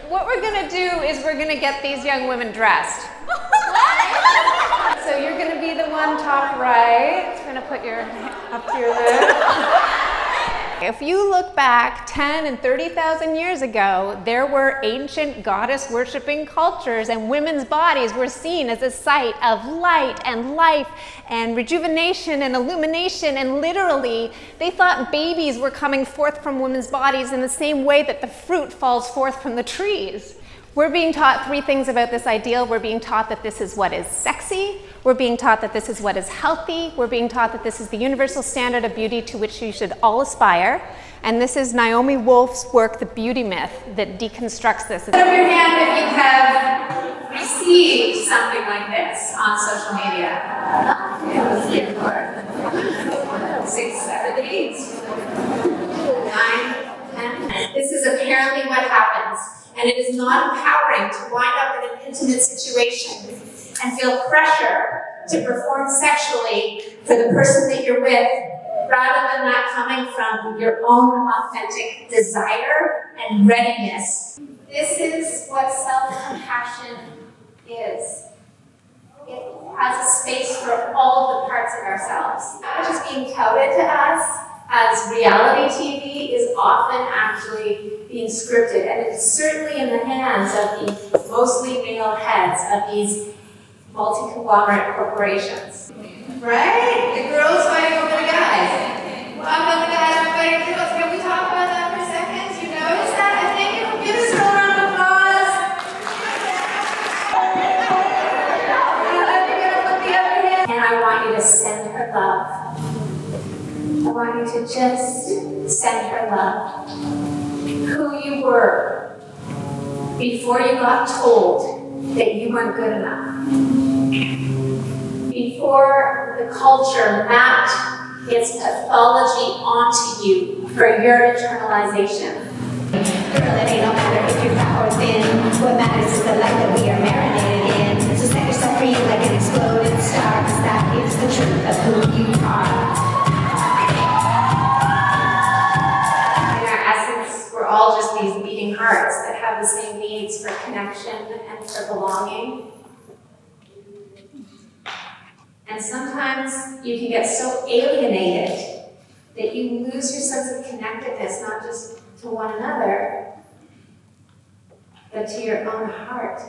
What we're gonna do is we're gonna get these young women dressed. So you're gonna be the one top right. It's gonna put your up to your lip. If you look back 10 and 30,000 years ago, there were ancient goddess-worshipping cultures, and women's bodies were seen as a site of light and life and rejuvenation and illumination, and literally, they thought babies were coming forth from women's bodies in the same way that the fruit falls forth from the trees. We're being taught three things about this ideal. We're being taught that this is what is sexy. We're being taught that this is what is healthy. We're being taught that this is the universal standard of beauty to which you should all aspire. And this is Naomi Wolf's work, The Beauty Myth, that deconstructs this. Put up your hand if you have received something like this on social media. 6, 7, 8, 9, 10. This is apparently what happens. And it is not empowering to wind up in an intimate situation and feel pressure to perform sexually for the person that you're with, rather than that coming from your own authentic desire and readiness. This is what self-compassion is. It has a space for all of the parts of ourselves. Which is being touted to us as reality TV is often actually being scripted, and it's certainly in the hands of the mostly male heads of these multi-conglomerate corporations. Right? The girls fighting over the guys. Welcome the guys are fighting the girls. Can we talk about that for a second? You notice that? I think you can give us a round of applause. And I want you to send her love. I want you to just send her love. Who you were before you got told that you weren't good enough. Before the culture mapped its pathology onto you for your internalization. Girl, it ain't no matter if you're fat or thin. What matters is the light that we are marinated in. So set yourself free like an exploded star, 'cause that is the truth of who you are. We're all just these beating hearts that have the same needs for connection and for belonging. And sometimes you can get so alienated that you lose your sense of connectedness, not just to one another, but to your own heart.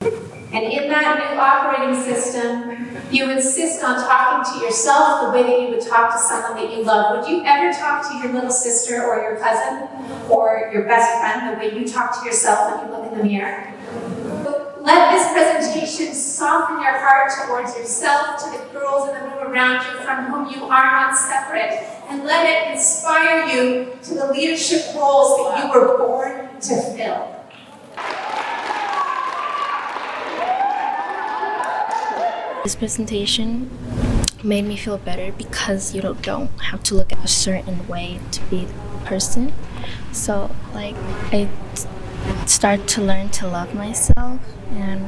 And in that new operating system, you insist on talking to yourself the way that you would talk to someone that you love. Would you ever talk to your little sister or your cousin or your best friend the way you talk to yourself when you look in the mirror? Let this presentation soften your heart towards yourself, to the girls in the room around you from whom you are not separate, and let it inspire you to the leadership roles that you were born to fill. This presentation made me feel better because you don't have to look at a certain way to be the person. So I start to learn to love myself, and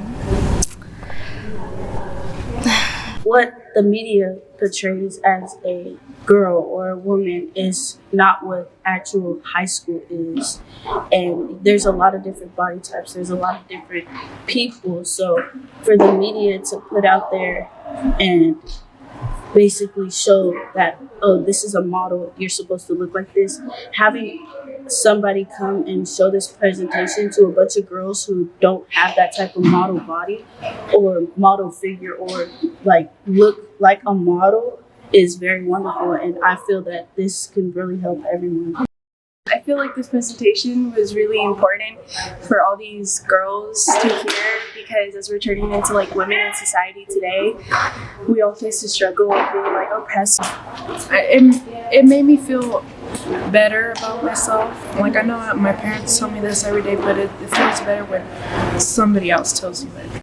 what the media portrays as a girl or a woman is not what actual high school is. And there's a lot of different body types, there's a lot of different people. So for the media to put out there and basically show that, oh, this is a model, you're supposed to look like this, having somebody come and show this presentation to a bunch of girls who don't have that type of model body or model figure or look like a model is very wonderful, and I feel that this can really help everyone. I feel like this presentation was really important for all these girls to hear, because as we're turning into women in society today, we all face the struggle of being oppressed. It made me feel better about myself. I know my parents tell me this every day, but it feels better when somebody else tells you it.